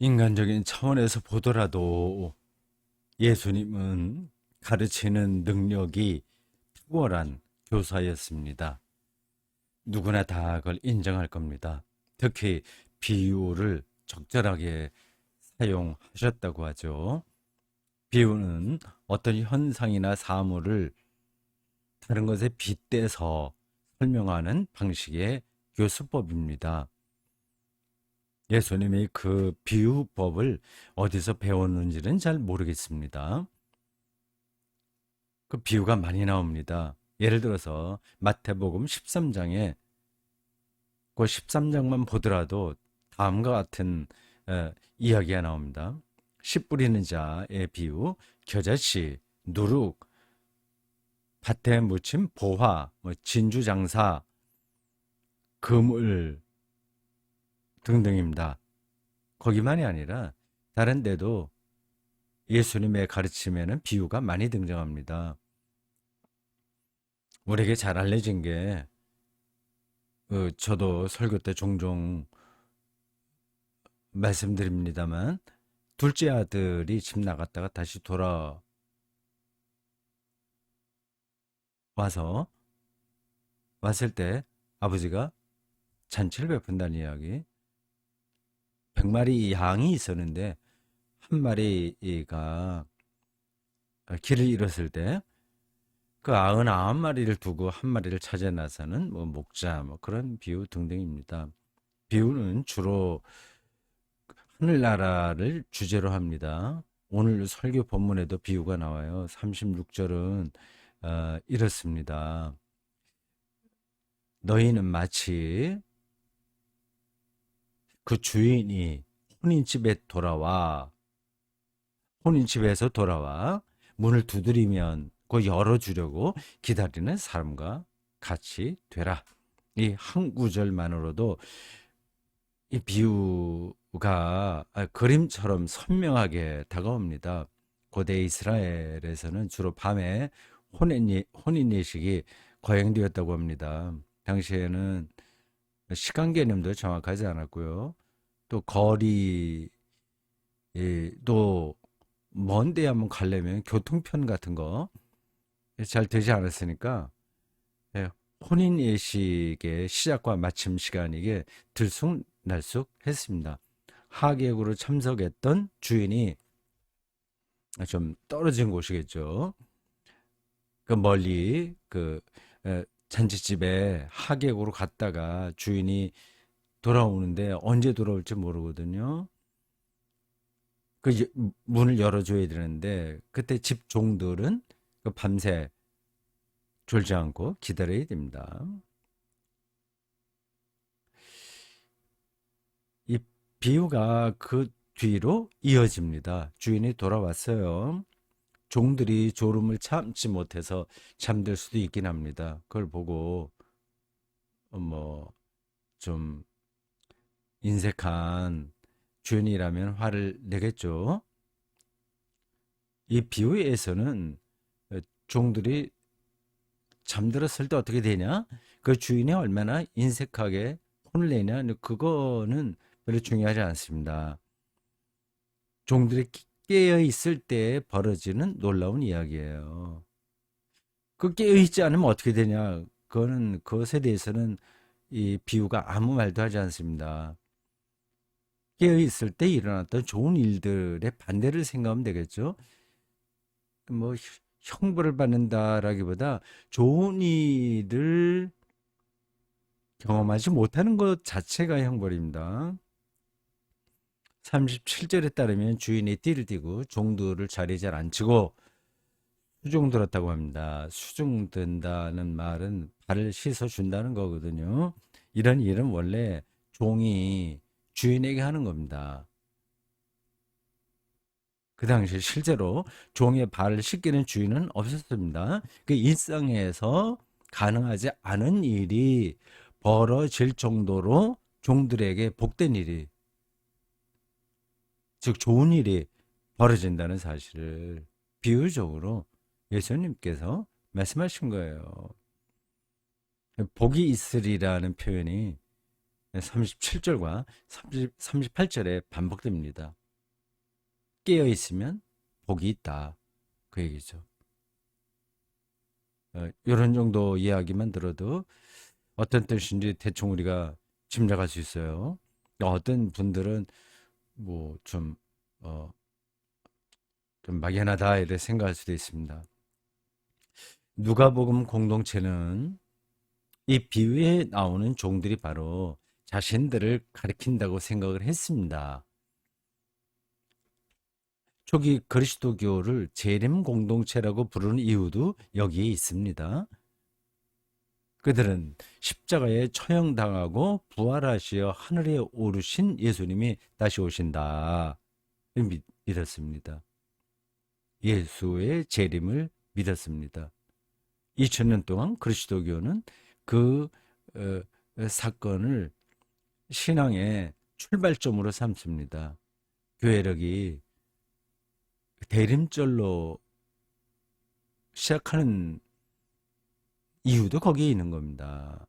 인간적인 차원에서 보더라도 예수님은 가르치는 능력이 탁월한 교사였습니다. 누구나 다 그걸 인정할 겁니다. 특히 비유를 적절하게 사용하셨다고 하죠. 비유는 어떤 현상이나 사물을 다른 것에 빗대서 설명하는 방식의 교수법입니다. 예수님이 그 비유법을 어디서 배웠는지는 잘 모르겠습니다. 그 비유가 많이 나옵니다. 예를 들어서 마태복음 13장에 그 13장만 보더라도 다음과 같은 이야기가 나옵니다. 씨 뿌리는 자의 비유, 겨자씨, 누룩, 밭에 묻힌 보화, 진주장사, 그물 등등입니다. 거기만이 아니라 다른 데도 예수님의 가르침에는 비유가 많이 등장합니다. 우리에게 잘 알려진 게 저도 설교 때 종종 말씀드립니다만 둘째 아들이 집 나갔다가 다시 돌아와서 왔을 때 아버지가 잔치를 베푼다는 이야기. 100마리 양이 있었는데 한 마리가 길을 잃었을 때 그 99마리를 두고 한 마리를 찾아 나서는 목자 그런 비유 등등입니다. 비유는 주로 하늘나라를 주제로 합니다. 오늘 설교 본문에도 비유가 나와요. 36절은 이렇습니다. 너희는 마치 그 주인이 혼인집에서 돌아와 문을 두드리면 그 열어주려고 기다리는 사람과 같이 되라. 이 한 구절만으로도 이 비유가 그림처럼 선명하게 다가옵니다. 고대 이스라엘에서는 주로 밤에 혼인 예식이 거행되었다고 합니다. 당시에는 시간 개념도 정확하지 않았고요. 또 거리, 또 먼데 한번 가려면 교통편 같은 거 잘 되지 않았으니까 혼인 예식의 시작과 마침 시간이 이게 들쑥날쑥했습니다. 하객으로 참석했던 주인이 좀 떨어진 곳이겠죠. 그 멀리 잔치집에 하객으로 갔다가 주인이 돌아오는데 언제 돌아올지 모르거든요. 문을 열어줘야 되는데 그때 집 종들은 그 밤새 졸지 않고 기다려야 됩니다. 이 비유가 그 뒤로 이어집니다. 주인이 돌아왔어요. 종들이 졸음을 참지 못해서 잠들 수도 있긴 합니다. 그걸 보고 좀 인색한 주인이라면 화를 내겠죠. 이 비유에서는 종들이 잠들었을 때 어떻게 되냐? 그 주인이 얼마나 인색하게 혼을 내냐? 그거는 별로 중요하지 않습니다. 종들이 깨어 있을 때 벌어지는 놀라운 이야기예요. 그 깨어 있지 않으면 어떻게 되냐? 그거는 그것에 대해서는 이 비유가 아무 말도 하지 않습니다. 깨어 있을 때 일어났던 좋은 일들의 반대를 생각하면 되겠죠. 뭐 형벌을 받는다라기보다 좋은 일을 경험하지 못하는 것 자체가 형벌입니다. 37절에 따르면 주인이 띠를 띠고 종들을 자리에 잘 앉히고 수종들었다고 합니다. 수종든다는 말은 발을 씻어준다는 거거든요. 이런 일은 원래 종이 주인에게 하는 겁니다. 그 당시 실제로 종의 발을 씻기는 주인은 없었습니다. 그 일상에서 가능하지 않은 일이 벌어질 정도로 종들에게 복된 일이, 즉 좋은 일이 벌어진다는 사실을 비유적으로 예수님께서 말씀하신 거예요. 복이 있으리라는 표현이 37절과 38절에 반복됩니다. 깨어 있으면 복이 있다. 그 얘기죠. 이런 정도 이야기만 들어도 어떤 뜻인지 대충 우리가 짐작할 수 있어요. 어떤 분들은 뭐 좀 막연하다 이렇게 생각할 수도 있습니다. 누가복음 공동체는 이 비유에 나오는 종들이 바로 자신들을 가리킨다고 생각을 했습니다. 초기 그리스도교를 재림 공동체라고 부르는 이유도 여기에 있습니다. 그들은 십자가에 처형당하고 부활하시어 하늘에 오르신 예수님이 다시 오신다 믿었습니다. 예수의 재림을 믿었습니다. 2000년 동안 그리스도교는 그 사건을 신앙의 출발점으로 삼습니다. 교회력이 대림절로 시작하는 이유도 거기에 있는 겁니다.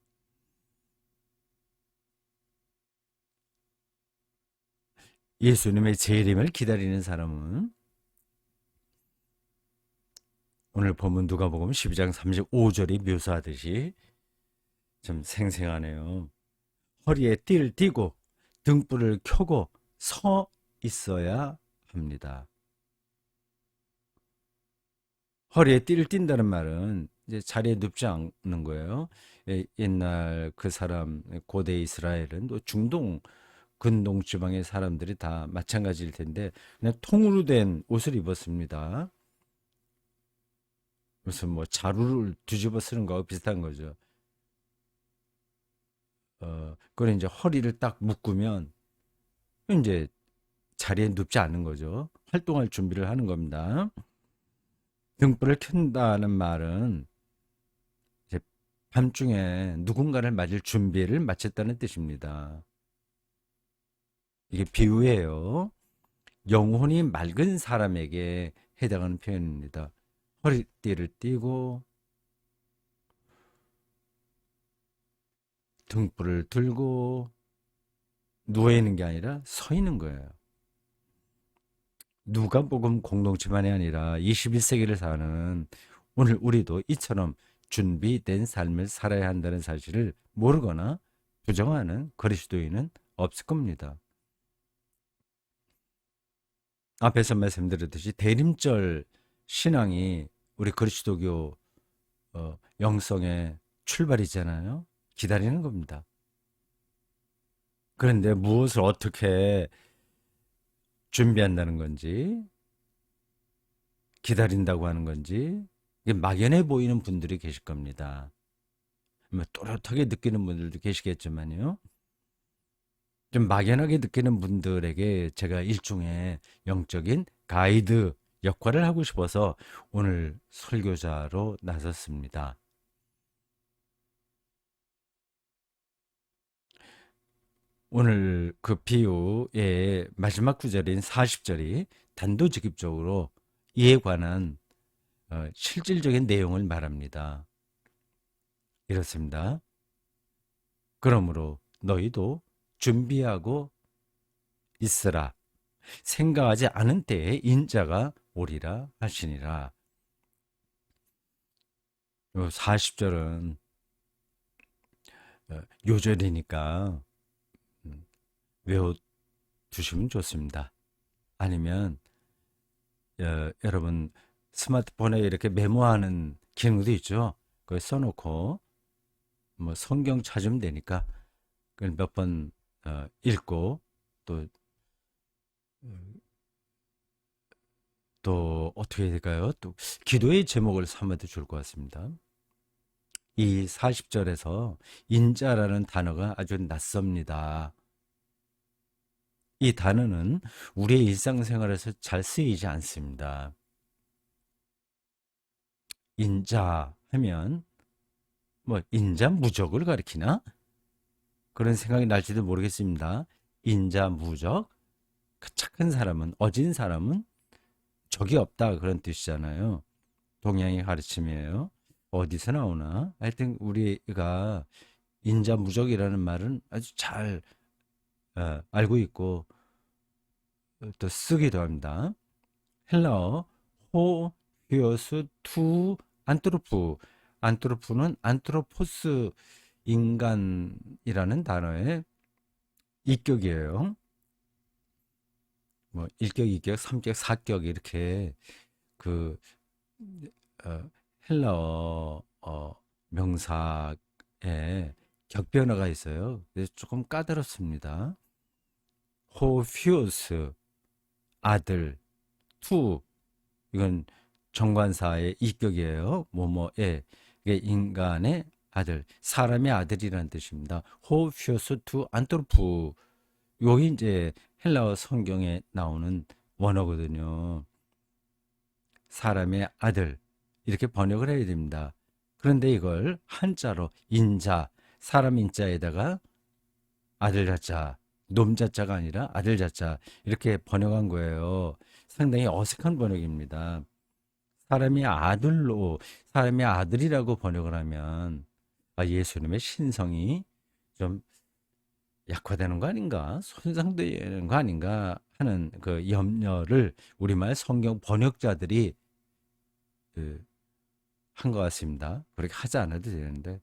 예수님의 재림을 기다리는 사람은 오늘 본문 누가복음 12장 35절이 묘사하듯이 좀 생생하네요. 허리에 띠를 띠고 등불을 켜고 서 있어야 합니다. 허리에 띠를 띈다는 말은 이제 자리에 눕지 않는 거예요. 옛날 그 사람 고대 이스라엘은 또 중동 근동 지방의 사람들이 다 마찬가지일 텐데 그냥 통으로 된 옷을 입었습니다. 무슨 뭐 자루를 뒤집어 쓰는 거하고 비슷한 거죠. 그걸 이제 허리를 딱 묶으면 이제 자리에 눕지 않는 거죠. 활동할 준비를 하는 겁니다. 등불을 켠다는 말은 이제 밤중에 누군가를 맞을 준비를 마쳤다는 뜻입니다. 이게 비유예요. 영혼이 맑은 사람에게 해당하는 표현입니다. 허리띠를 띠고 등불을 들고 누워 있는 게 아니라 서 있는 거예요. 누가복음 공동체만이 아니라 21세기를 사는 오늘 우리도 이처럼 준비된 삶을 살아야 한다는 사실을 모르거나 부정하는 그리스도인은 없을 겁니다. 앞에서 말씀드렸듯이 대림절 신앙이 우리 그리스도교 영성의 출발이잖아요. 기다리는 겁니다. 그런데 무엇을 어떻게 준비한다는 건지, 기다린다고 하는 건지, 이게 막연해 보이는 분들이 계실 겁니다. 뭐 또렷하게 느끼는 분들도 계시겠지만요. 좀 막연하게 느끼는 분들에게 제가 일종의 영적인 가이드 역할을 하고 싶어서 오늘 설교자로 나섰습니다. 오늘 그 비유의 마지막 구절인 40절이 단도직입적으로 이에 관한 실질적인 내용을 말합니다. 이렇습니다. 그러므로 너희도 준비하고 있으라. 생각하지 않은 때에 인자가 오리라 하시니라. 40절은 요절이니까 외워두시면 좋습니다. 아니면 여러분 스마트폰에 이렇게 메모하는 기능도 있죠. 그걸 써놓고 뭐 성경 찾으면 되니까 그걸 몇 번 읽고 또 어떻게 해야 될까요? 또 기도의 제목을 삼아도 좋을 것 같습니다. 이 40절에서 인자라는 단어가 아주 낯섭니다. 이 단어는 우리의 일상생활에서 잘 쓰이지 않습니다. 인자 하면 뭐 인자무적을 가리키나? 그런 생각이 날지도 모르겠습니다. 인자무적, 그 착한 사람은, 어진 사람은 적이 없다 그런 뜻이잖아요. 동양의 가르침이에요. 어디서 나오나? 하여튼 우리가 인자무적이라는 말은 아주 잘 알고 있고 또 쓰기도 합니다. 헬라어 호 히오스 투 안트로프, 안트로프는 안트로포스, 인간이라는 단어의 이격이에요. 뭐 1격, 2격, 3격, 4격 이렇게 그 어, 헬라어 명사에 격변어가 있어요. 그래서 조금 까다롭습니다. 호피우스 아들, 투 이건 정관사의 이격이에요. 뭐뭐에 이게 인간의 아들, 사람의 아들이라는 뜻입니다. 호피우스 투 안토르프, 여기 이제 헬라어 성경에 나오는 원어거든요. 사람의 아들 이렇게 번역을 해야 됩니다. 그런데 이걸 한자로 인자, 사람 인자에다가 아들 자자, 놈 자자가 아니라 아들 자자 이렇게 번역한 거예요. 상당히 어색한 번역입니다. 사람이 아들로, 사람이 아들이라고 번역을 하면 예수님의 신성이 좀 약화되는 거 아닌가, 손상되는 거 아닌가 하는 그 염려를 우리말 성경 번역자들이 그 한 것 같습니다. 그렇게 하지 않아도 되는데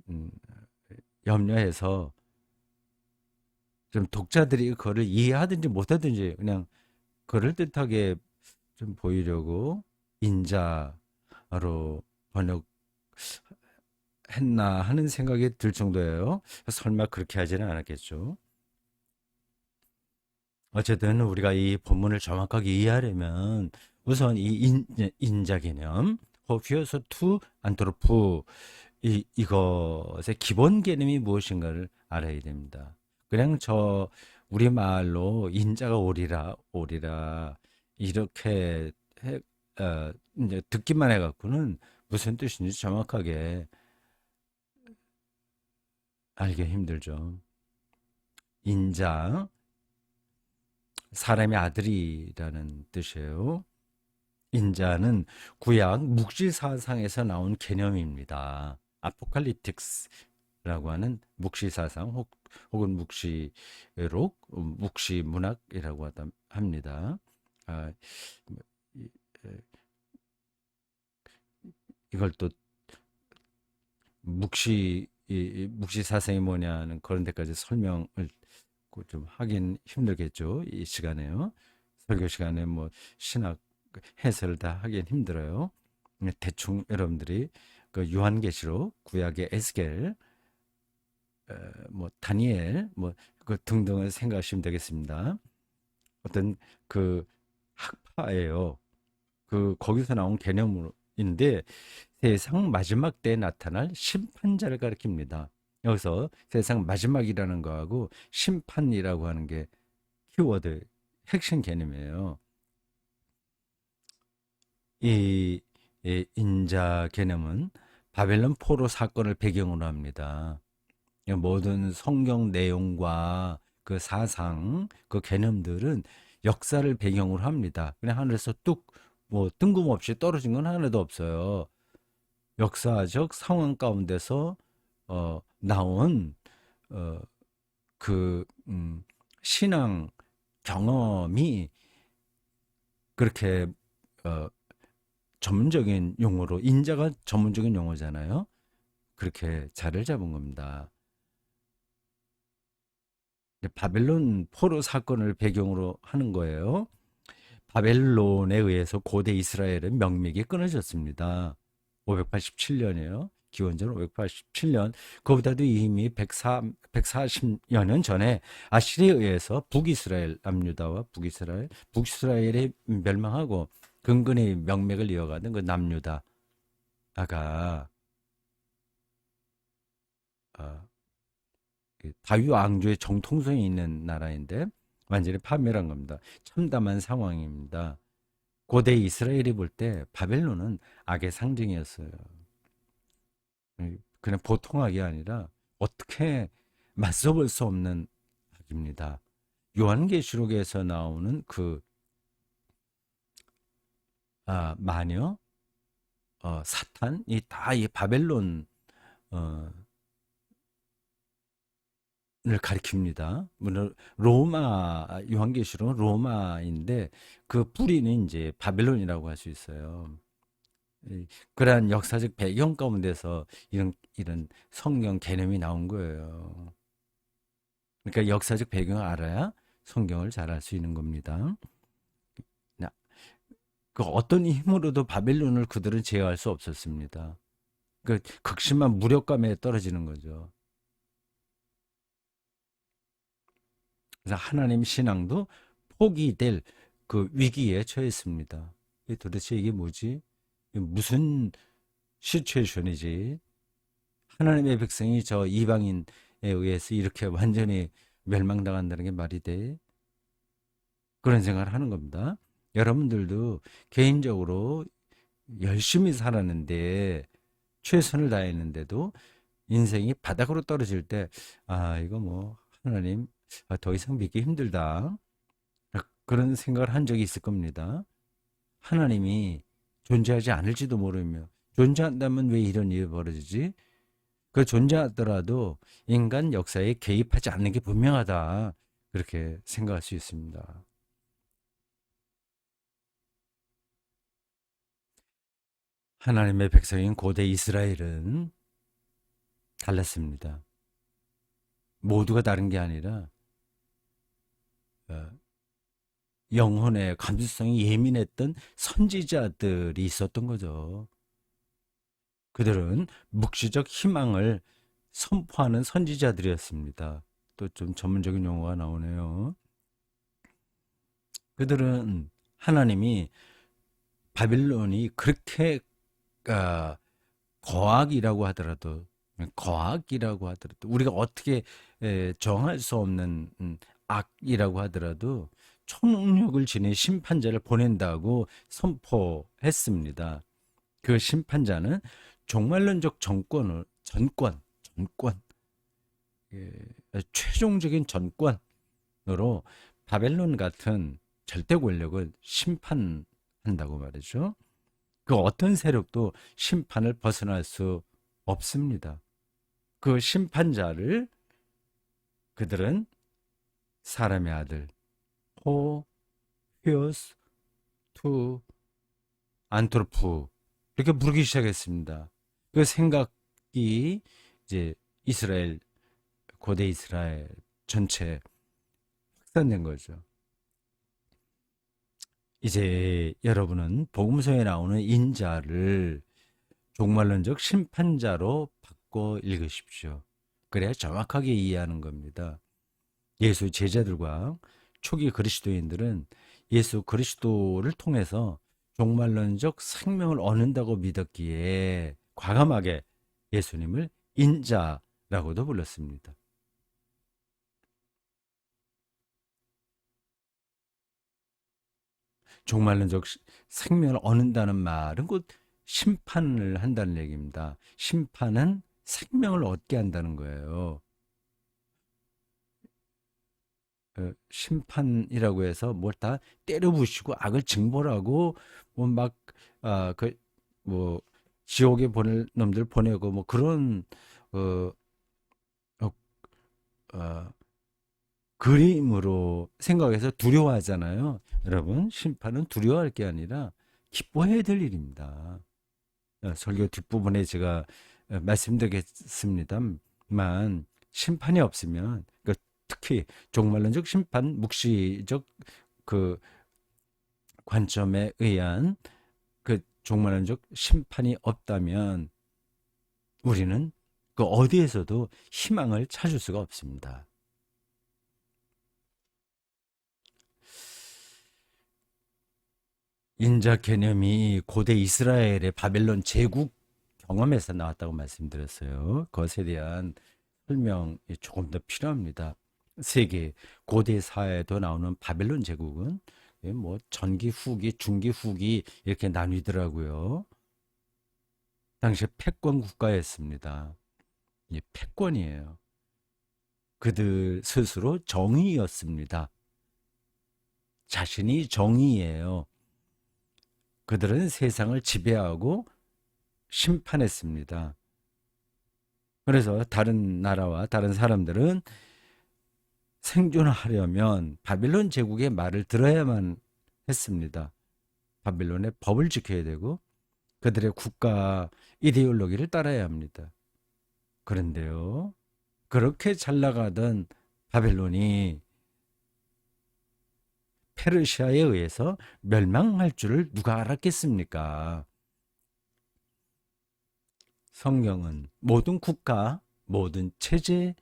음, 염려해서 좀 독자들이 그거를 이해하든지 못하든지 그냥 그럴듯하게 좀 보이려고 인자로 번역했나 하는 생각이 들 정도예요. 설마 그렇게 하지는 않았겠죠. 어쨌든 우리가 이 본문을 정확하게 이해하려면 우선 이 인자 개념, 호피어스 투 안트로프, 이것의 기본 개념이 무엇인가를 알아야 됩니다. 그냥 우리말로 인자가 오리라 이렇게 이제 듣기만 해갖고는 무슨 뜻인지 정확하게 알기 힘들죠. 인자, 사람의 아들이라는 뜻이에요. 인자는 구약 묵시사상에서 나온 개념입니다. 아포칼립틱스라고 하는 묵시사상 혹은 묵시록, 묵시문학이라고 합니다. 아, 이걸 또 묵시사상이 뭐냐는 그런 데까지 설명을 좀 하긴 힘들겠죠. 이 시간에요. 설교 시간에 뭐 신학 해설을 다 하긴 힘들어요. 대충 여러분들이 그 요한계시록, 구약의 에스겔, 뭐 다니엘, 뭐 그 등등을 생각하시면 되겠습니다. 어떤 그 학파예요. 그 거기서 나온 개념인데 세상 마지막 때에 나타날 심판자를 가리킵니다. 여기서 세상 마지막이라는 거하고 심판이라고 하는 게 키워드 핵심 개념이에요. 이, 이 인자 개념은 바벨론 포로 사건을 배경으로 합니다. 모든 성경 내용과 그 사상, 그 개념들은 역사를 배경으로 합니다. 그냥 하늘에서 뭐 뜬금없이 떨어진 건 하나도 없어요. 역사적 상황 가운데서 나온 어, 그 신앙 경험이 그렇게 어, 전문적인 용어로, 인자가 전문적인 용어잖아요. 그렇게 자리를 잡은 겁니다. 바벨론 포로 사건을 배경으로 하는 거예요. 바벨론에 의해서 고대 이스라엘은 명맥이 끊어졌습니다. 587년이에요. 기원전 587년. 그보다도 이미 140여 년 전에 아시리에 의해서 북이스라엘, 남유다와 북이스라엘이 멸망하고 근근히 명맥을 이어가는 그 남유다가 어, 다윗 왕조의 정통성이 있는 나라인데 완전히 파멸한 겁니다. 참담한 상황입니다. 고대 이스라엘이 볼 때 바벨론은 악의 상징이었어요. 그냥 보통 악이 아니라 어떻게 맞서볼 수 없는 악입니다. 요한계시록에서 나오는 그 마녀, 사탄, 이 바벨론 어, 가리킵니다. 물론 로마 요한계시록은 로마인데 그 뿌리는 이제 바벨론이라고 할 수 있어요. 그러한 역사적 배경 가운데서 이런 성경 개념이 나온 거예요. 그러니까 역사적 배경을 알아야 성경을 잘 알 수 있는 겁니다. 그 어떤 힘으로도 바벨론을 그들은 제어할 수 없었습니다. 그 극심한 무력감에 떨어지는 거죠. 그래서 하나님 신앙도 포기될 그 위기에 처했습니다. 도대체 이게 뭐지? 무슨 시츄에이션이지? 하나님의 백성이 저 이방인에 의해서 이렇게 완전히 멸망당한다는 게 말이 돼? 그런 생각을 하는 겁니다. 여러분들도 개인적으로 열심히 살았는데 최선을 다했는데도 인생이 바닥으로 떨어질 때, 이거 뭐 하나님 더 이상 믿기 힘들다, 그런 생각을 한 적이 있을 겁니다. 하나님이 존재하지 않을지도 모르며, 존재한다면 왜 이런 일이 벌어지지? 그 존재하더라도 인간 역사에 개입하지 않는 게 분명하다, 그렇게 생각할 수 있습니다. 하나님의 백성인 고대 이스라엘은 달랐습니다. 모두가 다른 게 아니라 어, 영혼의 감수성이 예민했던 선지자들이 있었던 거죠. 그들은 묵시적 희망을 선포하는 선지자들이었습니다. 또 좀 전문적인 용어가 나오네요. 그들은 하나님이 바빌론이 그렇게 아, 거악이라고 하더라도 우리가 어떻게 정할 수 없는 악이라고 하더라도 총력을 지닌 심판자를 보낸다고 선포했습니다. 그 심판자는 종말론적 전권, 예, 최종적인 전권으로 바벨론 같은 절대 권력을 심판한다고 말이죠. 그 어떤 세력도 심판을 벗어날 수 없습니다. 그 심판자를 그들은 사람의 아들 호 히오스 투 안트로프 이렇게 부르기 시작했습니다. 그 생각이 이제 이스라엘 고대 이스라엘 전체에 확산된 거죠. 이제 여러분은 복음서에 나오는 인자를 종말론적 심판자로 바꿔 읽으십시오. 그래야 정확하게 이해하는 겁니다. 예수 제자들과 초기 그리스도인들은 예수 그리스도를 통해서 종말론적 생명을 얻는다고 믿었기에 과감하게 예수님을 인자라고도 불렀습니다. 종말론적 생명을 얻는다는 말은 곧 심판을 한다는 얘기입니다. 심판은 생명을 얻게 한다는 거예요. 심판이라고 해서 뭘 다 때려 부시고 악을 징벌하고 뭐 막 그 뭐 지옥에 보낼 놈들 보내고 뭐 그런 어, 어, 어, 그림으로 생각해서 두려워하잖아요. 여러분, 심판은 두려워할 게 아니라 기뻐해야 될 일입니다. 설교 뒷부분에 제가 말씀드리겠습니다만 심판이 없으면 특히 종말론적 심판, 묵시적 그 관점에 의한 그 종말론적 심판이 없다면 우리는 그 어디에서도 희망을 찾을 수가 없습니다. 인자 개념이 고대 이스라엘의 바벨론 제국 경험에서 나왔다고 말씀드렸어요. 그것에 대한 설명이 조금 더 필요합니다. 세계 고대 사회에도 나오는 바벨론 제국은 뭐 전기 후기, 중기 후기 이렇게 나뉘더라고요. 당시에 패권 국가였습니다. 이 패권이에요. 그들 스스로 정의였습니다. 자신이 정의예요. 그들은 세상을 지배하고 심판했습니다. 그래서 다른 나라와 다른 사람들은 생존하려면 바빌론 제국의 말을 들어야만 했습니다. 바빌론의 법을 지켜야 되고 그들의 국가 이데올로기를 따라야 합니다. 그런데요, 그렇게 잘 나가던 바벨론이 페르시아에 의해서 멸망할 줄을 누가 알았겠습니까? 성경은 모든 국가, 모든 체제,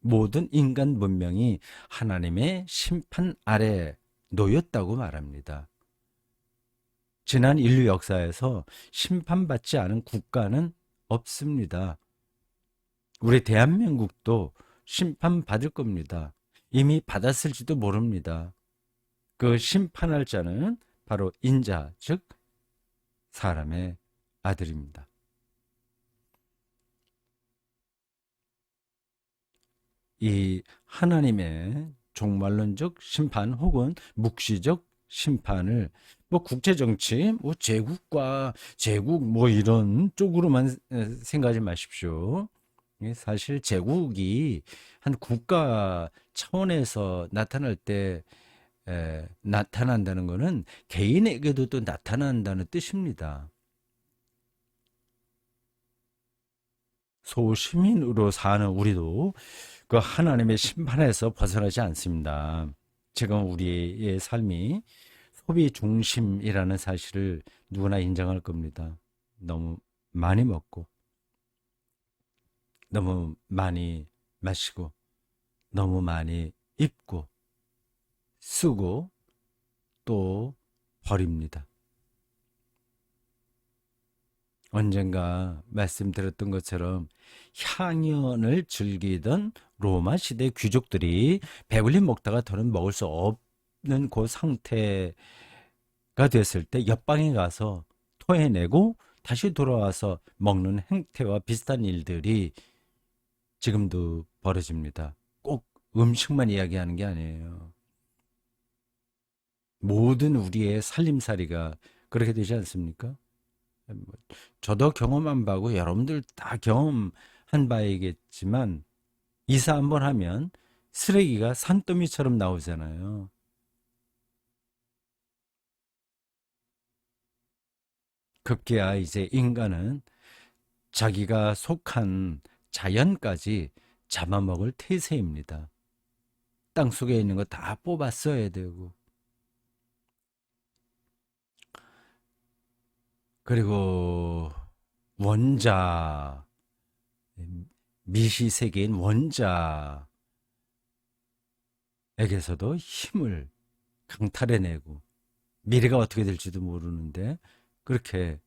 모든 인간 문명이 하나님의 심판 아래 놓였다고 말합니다. 지난 인류 역사에서 심판받지 않은 국가는 없습니다. 우리 대한민국도 심판받을 겁니다. 이미 받았을지도 모릅니다. 그 심판할 자는 바로 인자, 즉 사람의 아들입니다. 이 하나님의 종말론적 심판 혹은 묵시적 심판을 뭐 국제정치, 뭐 제국과 제국 뭐 이런 쪽으로만 생각하지 마십시오. 사실 제국이 한 국가 차원에서 나타날 때 나타난다는 것은 개인에게도 또 나타난다는 뜻입니다. 소시민으로 사는 우리도 그 하나님의 심판에서 벗어나지 않습니다. 지금 우리의 삶이 소비 중심이라는 사실을 누구나 인정할 겁니다. 너무 많이 먹고, 너무 많이 마시고, 너무 많이 입고, 쓰고, 또 버립니다. 언젠가 말씀드렸던 것처럼 향연을 즐기던 로마 시대 귀족들이 배불리 먹다가 더는 먹을 수 없는 그 상태가 됐을 때 옆방에 가서 토해내고 다시 돌아와서 먹는 행태와 비슷한 일들이 지금도 벌어집니다. 꼭 음식만 이야기하는 게 아니에요. 모든 우리의 살림살이가 그렇게 되지 않습니까? 뭐 저도 경험한 바고 여러분들 다 경험한 바이겠지만 이사 한번 하면 쓰레기가 산더미처럼 나오잖아요. 급기야 이제 인간은 자기가 속한 자연까지 잡아먹을 태세입니다. 땅속에 있는 거 다 뽑아 써야 되고 그리고 원자 미시세계인 원자에게서도 힘을 강탈해내고 미래가 어떻게 될지도 모르는데 그렇게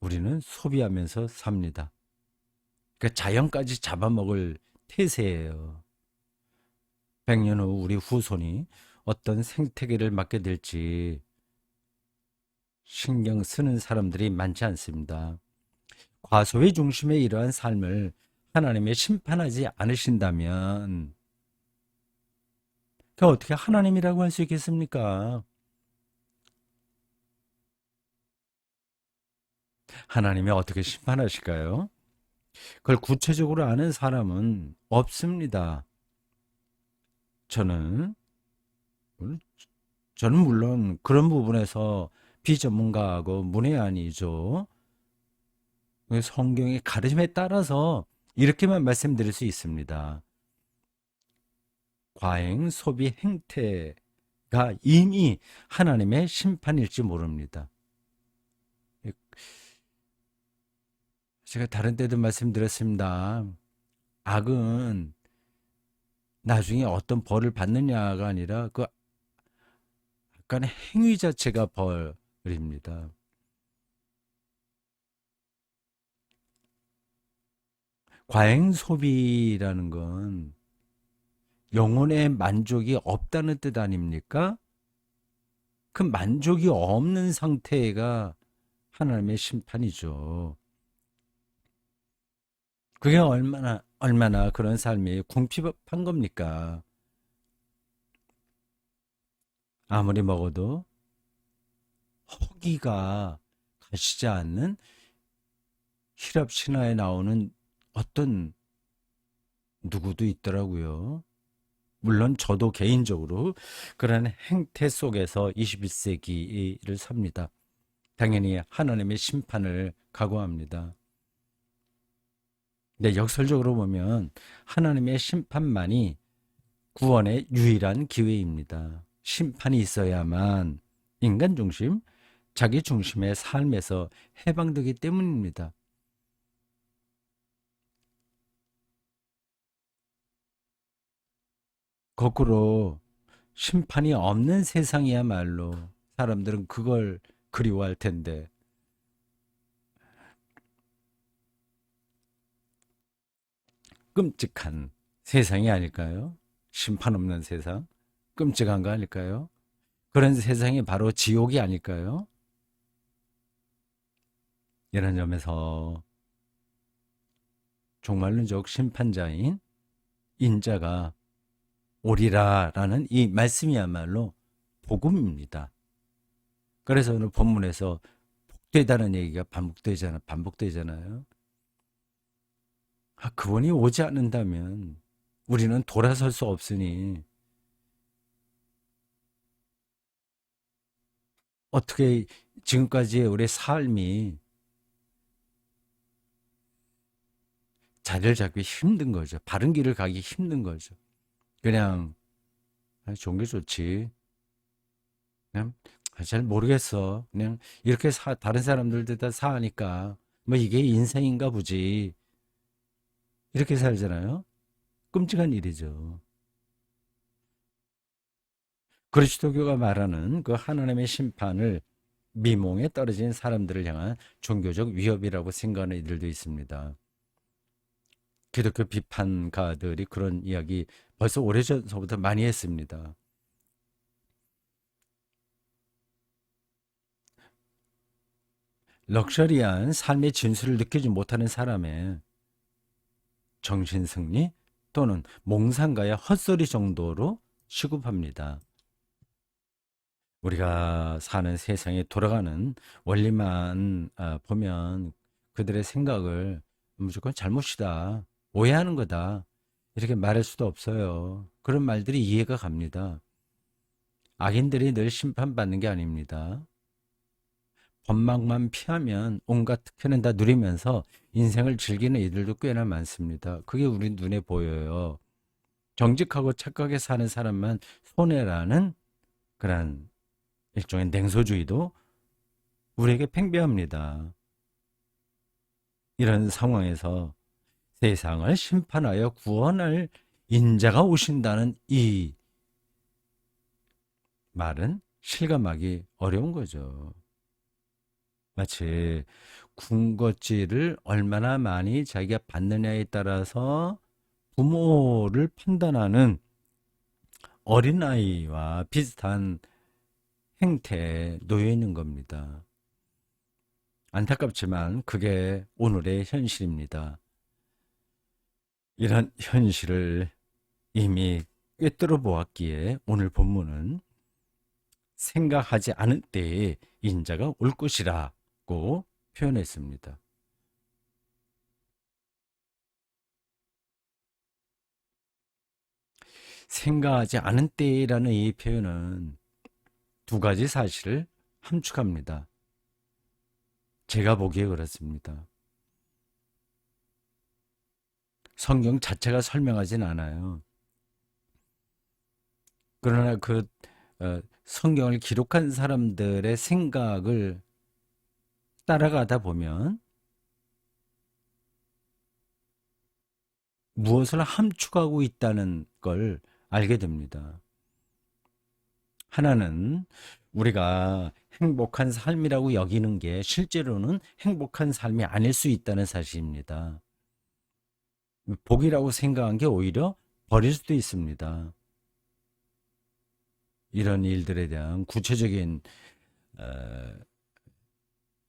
우리는 소비하면서 삽니다. 그러니까 자연까지 잡아먹을 태세예요. 100년 후 우리 후손이 어떤 생태계를 맡게 될지 신경 쓰는 사람들이 많지 않습니다. 과소비 중심의 이러한 삶을 하나님이 심판하지 않으신다면 그 어떻게 하나님이라고 할 수 있겠습니까? 하나님이 어떻게 심판하실까요? 그걸 구체적으로 아는 사람은 없습니다. 저는 저는 물론 그런 부분에서 비전문가하고 문외한이죠. 성경의 가르침에 따라서 이렇게만 말씀드릴 수 있습니다. 과잉 소비 행태가 이미 하나님의 심판일지 모릅니다. 제가 다른 때도 말씀드렸습니다. 악은 나중에 어떤 벌을 받느냐가 아니라 그 약간의 행위 자체가 벌입니다. 과잉 소비라는 건 영혼의 만족이 없다는 뜻 아닙니까? 그 만족이 없는 상태가 하나님의 심판이죠. 그게 얼마나 그런 삶이 궁핍한 겁니까? 아무리 먹어도 허기가 가시지 않는 히랍 신화에 나오는 어떤 누구도 있더라고요. 물론 저도 개인적으로 그런 행태 속에서 21세기를 삽니다. 당연히 하나님의 심판을 각오합니다. 근데 역설적으로 보면 하나님의 심판만이 구원의 유일한 기회입니다. 심판이 있어야만 인간 중심, 자기 중심의 삶에서 해방되기 때문입니다. 거꾸로 심판이 없는 세상이야말로 사람들은 그걸 그리워할 텐데 끔찍한 세상이 아닐까요? 심판 없는 세상? 끔찍한 거 아닐까요? 그런 세상이 바로 지옥이 아닐까요? 이런 점에서 종말론적 심판자인 인자가 오리라라는 이 말씀이야말로 복음입니다. 그래서 오늘 본문에서 복되다는 얘기가 반복되잖아요. 그분이 오지 않는다면 우리는 돌아설 수 없으니 어떻게 지금까지의 우리 삶이 자리를 잡기 힘든 거죠. 바른 길을 가기 힘든 거죠. 그냥 좋은 게 좋지. 그냥 잘 모르겠어. 그냥 이렇게 다른 사람들도 다 사니까 뭐 이게 인생인가 보지. 이렇게 살잖아요. 끔찍한 일이죠. 그리스도교가 말하는 그 하나님의 심판을 미몽에 떨어진 사람들을 향한 종교적 위협이라고 생각하는 이들도 있습니다. 기독교 비판가들이 그런 이야기 벌써 오래전서부터 많이 했습니다. 럭셔리한 삶의 진수를 느끼지 못하는 사람의 정신승리 또는 몽상가의 헛소리 정도로 취급합니다. 우리가 사는 세상에 돌아가는 원리만 보면 그들의 생각을 무조건 잘못이다, 오해하는 거다 이렇게 말할 수도 없어요. 그런 말들이 이해가 갑니다. 악인들이 늘 심판받는 게 아닙니다. 법망만 피하면 온갖 특혜는 다 누리면서 인생을 즐기는 이들도 꽤나 많습니다. 그게 우리 눈에 보여요. 정직하고 착하게 사는 사람만 손해라는 그런 일종의 냉소주의도 우리에게 팽배합니다. 이런 상황에서 세상을 심판하여 구원할 인자가 오신다는 이 말은 실감하기 어려운 거죠. 마치 군것질을 얼마나 많이 자기가 받느냐에 따라서 부모를 판단하는 어린아이와 비슷한 행태에 놓여 있는 겁니다. 안타깝지만 그게 오늘의 현실입니다. 이런 현실을 이미 꿰뚫어 보았기에 오늘 본문은 생각하지 않은 때에 인자가 올 것이라고 표현했습니다. 생각하지 않은 때라는 이 표현은 두 가지 사실을 함축합니다. 제가 보기에 그렇습니다. 성경 자체가 설명하진 않아요. 그러나 그 성경을 기록한 사람들의 생각을 따라가다 보면 무엇을 함축하고 있다는 걸 알게 됩니다. 하나는 우리가 행복한 삶이라고 여기는 게 실제로는 행복한 삶이 아닐 수 있다는 사실입니다. 복이라고 생각한 게 오히려 버릴 수도 있습니다. 이런 일들에 대한 구체적인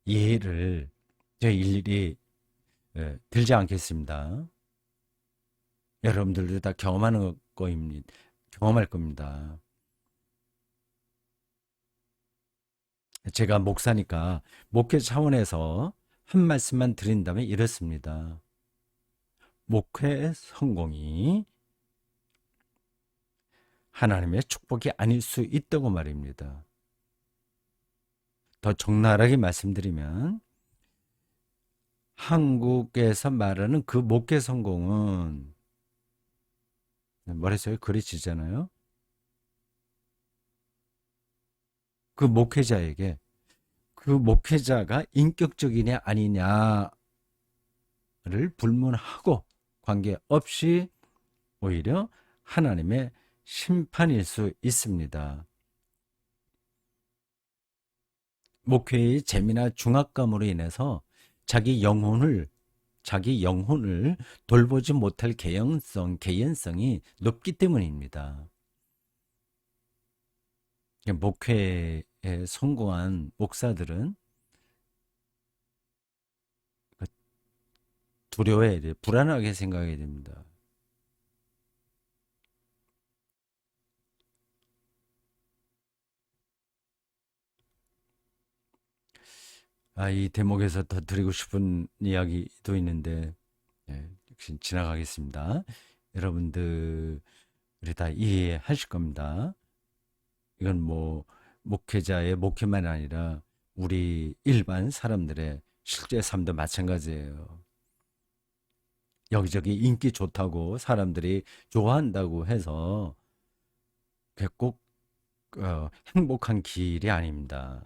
예를 제가 일일이 들지 않겠습니다. 여러분들도 다 경험할 겁니다. 제가 목사니까 목회 차원에서 한 말씀만 드린다면 이렇습니다. 목회 성공이 하나님의 축복이 아닐 수 있다고 말입니다. 더 적나라하게 말씀드리면 한국에서 말하는 그 목회 성공은 뭐랬어요? 그려지잖아요. 그 목회자에게 그 목회자가 인격적이냐 아니냐를 불문하고 관계없이 오히려 하나님의 심판일 수 있습니다. 목회의 재미나 중압감으로 인해서 자기 영혼을 돌보지 못할 개연성이 높기 때문입니다. 목회에 성공한 목사들은 두려워해야 돼요. 불안하게 생각해야 됩니다. 이 대목에서 더 드리고 싶은 이야기도 있는데 역시 지나가겠습니다. 여러분들이 다 이해하실 겁니다. 이건 뭐 목회자의 목회만 아니라 우리 일반 사람들의 실제 삶도 마찬가지예요. 여기저기 인기 좋다고 사람들이 좋아한다고 해서 그게 꼭 행복한 길이 아닙니다.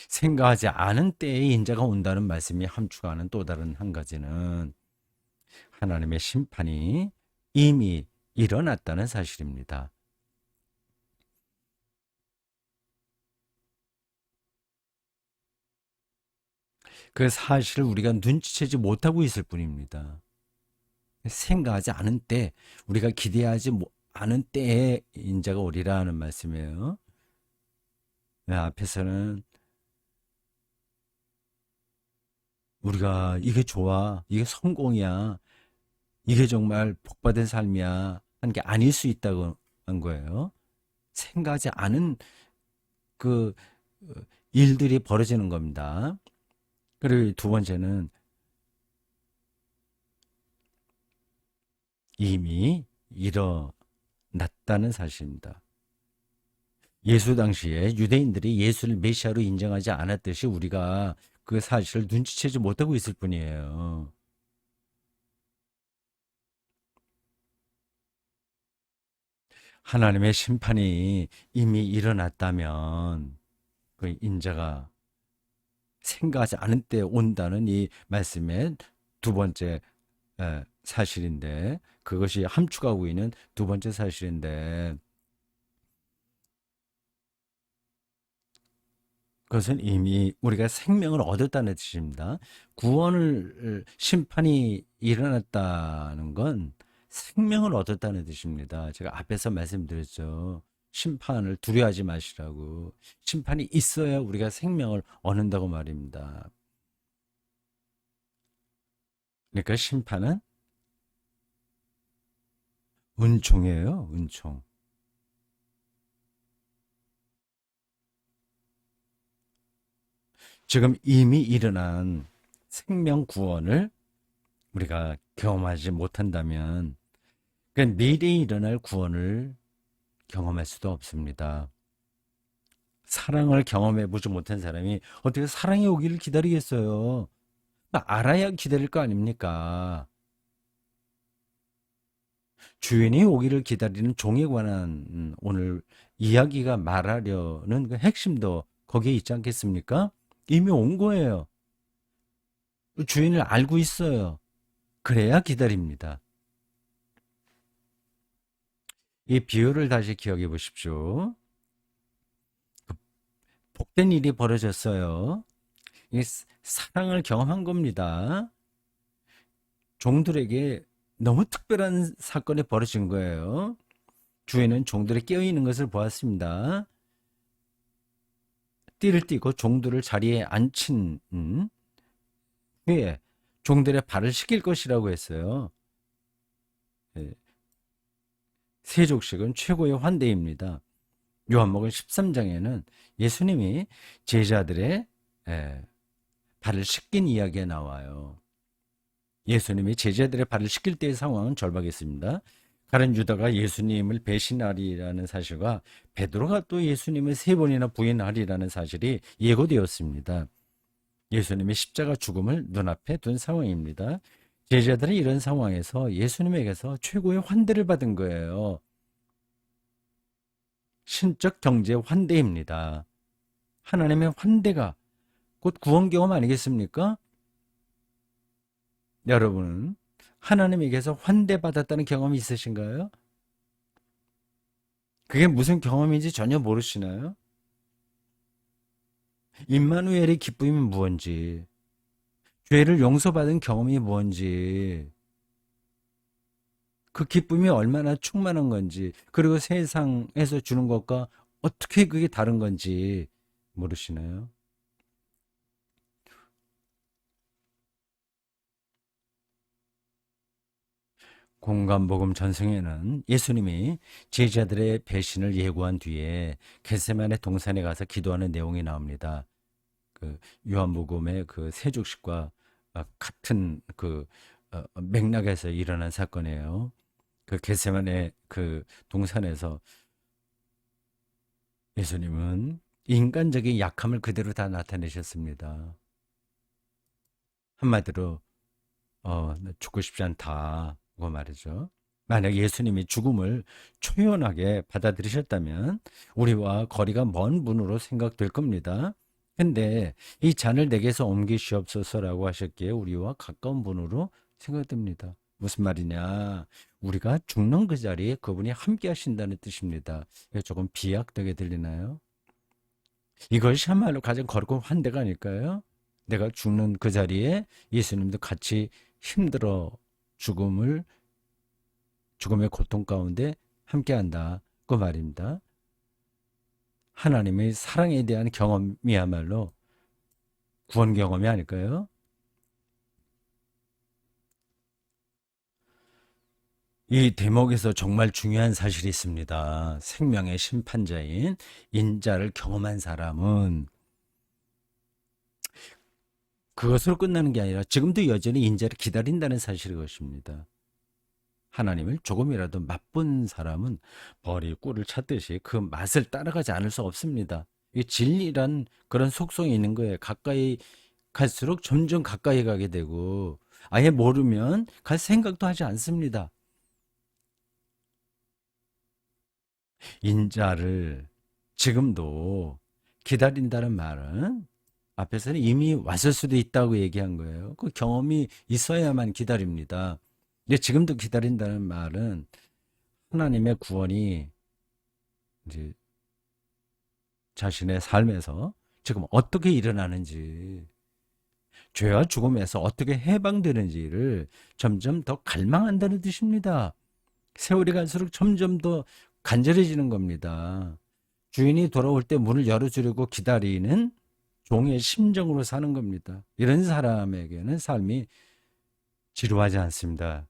생각하지 않은 때에 인자가 온다는 말씀이 함축하는 또 다른 한 가지는 하나님의 심판이 이미 일어났다는 사실입니다. 그 사실을 우리가 눈치채지 못하고 있을 뿐입니다. 생각하지 않은 때, 우리가 기대하지 않은 때에 인자가 오리라 하는 말씀이에요. 앞에서는 우리가 이게 좋아, 이게 성공이야, 이게 정말 복받은 삶이야 한 게 아닐 수 있다고 한 거예요. 생각하지 않은 그 일들이 벌어지는 겁니다. 그리고 두 번째는 이미 일어났다는 사실입니다. 예수 당시에 유대인들이 예수를 메시아로 인정하지 않았듯이 우리가 그 사실을 눈치채지 못하고 있을 뿐이에요. 하나님의 심판이 이미 일어났다면 그 인자가 생각하지 않은 때 온다는 이 말씀의 두 번째 사실인데, 그것이 함축하고 있는 두 번째 사실인데, 그것은 이미 우리가 생명을 얻었다는 뜻입니다. 심판이 일어났다는 건 생명을 얻었다는 뜻입니다. 제가 앞에서 말씀드렸죠. 심판을 두려워하지 마시라고. 심판이 있어야 우리가 생명을 얻는다고 말입니다. 그러니까 심판은 은총이에요, 은총. 지금 이미 일어난 생명 구원을 우리가 경험하지 못한다면 그 미래에 일어날 구원을 경험할 수도 없습니다. 사랑을 경험해 보지 못한 사람이 어떻게 사랑이 오기를 기다리겠어요? 알아야 기다릴 거 아닙니까? 주인이 오기를 기다리는 종에 관한 오늘 이야기가 말하려는 그 핵심도 거기에 있지 않겠습니까? 이미 온 거예요. 주인을 알고 있어요. 그래야 기다립니다. 이 비유를 다시 기억해 보십시오. 복된 일이 벌어졌어요. 이 사랑을 경험한 겁니다. 종들에게 너무 특별한 사건이 벌어진 거예요. 주인은 종들이 깨어있는 것을 보았습니다. 띠를 띠고 종들을 자리에 앉힌 후에 종들의 발을 씻길 것이라고 했어요. 세족식은 최고의 환대입니다. 요한복음 13장에는 예수님이 제자들의 발을 씻긴 이야기가 나와요. 예수님이 제자들의 발을 씻길 때의 상황은 절박했습니다. 가룟 유다가 예수님을 배신하리라는 사실과 베드로가 또 예수님을 3번이나 부인하리라는 사실이 예고되었습니다. 예수님의 십자가 죽음을 눈앞에 둔 상황입니다. 제자들은 이런 상황에서 예수님에게서 최고의 환대를 받은 거예요. 신적 경제 환대입니다. 하나님의 환대가 곧 구원 경험 아니겠습니까? 여러분은 하나님에게서 환대받았다는 경험이 있으신가요? 그게 무슨 경험인지 전혀 모르시나요? 임마누엘의 기쁨이 무엇인지, 죄를 용서받은 경험이 뭔지, 그 기쁨이 얼마나 충만한 건지, 그리고 세상에서 주는 것과 어떻게 그게 다른 건지 모르시나요? 공간복음 전승에는 예수님이 제자들의 배신을 예고한 뒤에 겟세마네 동산에 가서 기도하는 내용이 나옵니다. 그 요한복음의 그 세족식과 같은 그 맥락에서 일어난 사건이에요. 그 겟세마네 그 동산에서 예수님은 인간적인 약함을 그대로 다 나타내셨습니다. 한마디로 나 죽고 싶지 않다고 말이죠. 만약 예수님이 죽음을 초연하게 받아들이셨다면 우리와 거리가 먼 분으로 생각될 겁니다. 근데 이 잔을 내게서 옮기시옵소서라고 하셨기에 우리와 가까운 분으로 생각됩니다. 무슨 말이냐? 우리가 죽는 그 자리에 그분이 함께 하신다는 뜻입니다. 이게 조금 비약되게 들리나요? 이것이야말로 가장 거룩한 환대가 아닐까요? 내가 죽는 그 자리에 예수님도 같이 힘들어 죽음의 고통 가운데 함께한다. 그 말입니다. 하나님의 사랑에 대한 경험이야말로 구원 경험이 아닐까요? 이 대목에서 정말 중요한 사실이 있습니다. 생명의 심판자인 인자를 경험한 사람은 그것으로 끝나는 게 아니라 지금도 여전히 인자를 기다린다는 사실일 것입니다. 하나님을 조금이라도 맛본 사람은 벌이 꿀을 찾듯이 그 맛을 따라가지 않을 수 없습니다. 이 진리란 그런 속성이 있는 거예요. 가까이 갈수록 점점 가까이 가게 되고 아예 모르면 갈 생각도 하지 않습니다. 인자를 지금도 기다린다는 말은 앞에서는 이미 왔을 수도 있다고 얘기한 거예요. 그 경험이 있어야만 기다립니다. 근데 지금도 기다린다는 말은 하나님의 구원이 이제 자신의 삶에서 지금 어떻게 일어나는지, 죄와 죽음에서 어떻게 해방되는지를 점점 더 갈망한다는 뜻입니다. 세월이 갈수록 점점 더 간절해지는 겁니다. 주인이 돌아올 때 문을 열어주려고 기다리는 종의 심정으로 사는 겁니다. 이런 사람에게는 삶이 지루하지 않습니다.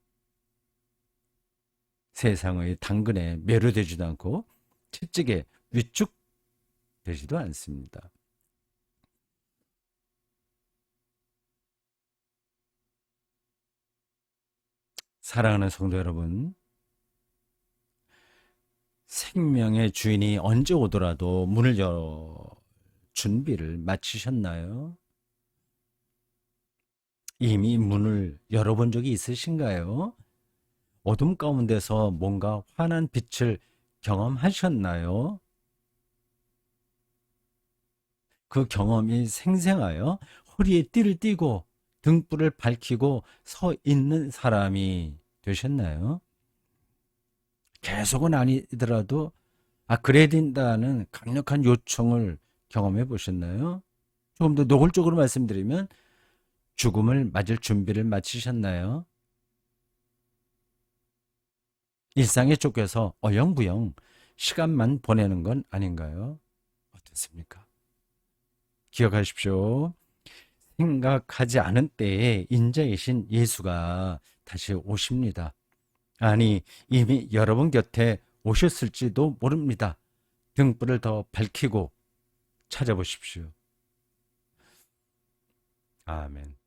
세상의 당근에 매료되지도 않고 채찍에 위축되지도 않습니다. 사랑하는 성도 여러분, 생명의 주인이 언제 오더라도 문을 열어 준비를 마치셨나요? 이미 문을 열어본 적이 있으신가요? 어둠 가운데서 뭔가 환한 빛을 경험하셨나요? 그 경험이 생생하여 허리에 띠를 띠고 등불을 밝히고 서 있는 사람이 되셨나요? 계속은 아니더라도 그래야 된다는 강력한 요청을 경험해 보셨나요? 조금 더 노골적으로 말씀드리면 죽음을 맞을 준비를 마치셨나요? 일상에 쫓겨서 어영부영 시간만 보내는 건 아닌가요? 어떻습니까? 기억하십시오. 생각하지 않은 때에 인자이신 예수가 다시 오십니다. 아니, 이미 여러분 곁에 오셨을지도 모릅니다. 등불을 더 밝히고 찾아보십시오. 아멘.